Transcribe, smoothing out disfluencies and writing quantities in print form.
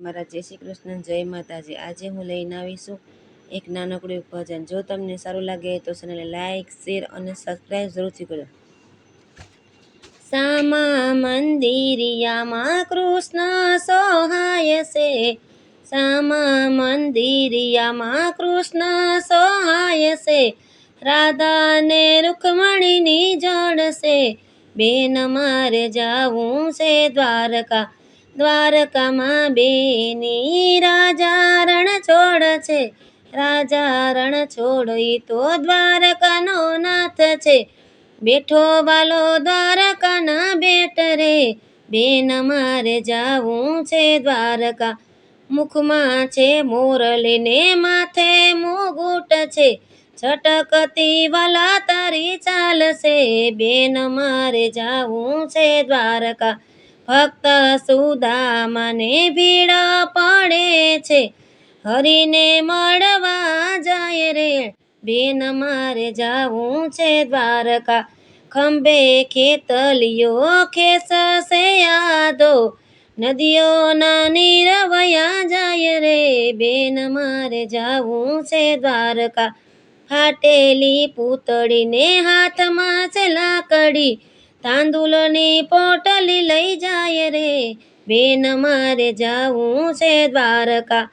મારા જય શ્રી કૃષ્ણ, જય માતાજી। આજે હું લઈને આવીશું એક નાનકડું ભજન। જો તમને સારું લાગે તો ચેનલને લાઈક, શેર અને સબસ્ક્રાઈબ જરૂરથી કરજો। સામા મંદિરિયામાં કૃષ્ણ સોહાય છે, સામા મંદિરિયામાં કૃષ્ણ સોહાય છે। રાધાને રૂકમણીની જોડ છે, બેન મારે જાવું છે દ્વારકા। દ્વારકામાં બેની રાજા રણ છોડ છે, રાજા રણ છોડ ઈ તો દ્વારકાનો નાથ છે। બેઠો વાલો દ્વારકાના બેટ રે, બેન મારે જાવું છે દ્વારકા। મુખમાં છે મોરલી ને માથે મુગુટ છે, છટકતી વાલા તારી ચાલ છે, બેન મારે જાવું છે દ્વારકા। ભક્ત સુદામાને ભીડ પડે છે, હરીને મળવા જાય રે, બેન મારે જાવું છે દ્વારકા। ખંભે ખેતલિયો ખેસશે યાદો, નદીઓના નીર વયા જાય રે, બેન મારે જાવું છે દ્વારકા। ફાટેલી પૂતળીને હાથમાં છે લાકડી, તાંદુલની પોટલી લઈ જાય રે, બેન મારે જાવું છે દ્વારકા।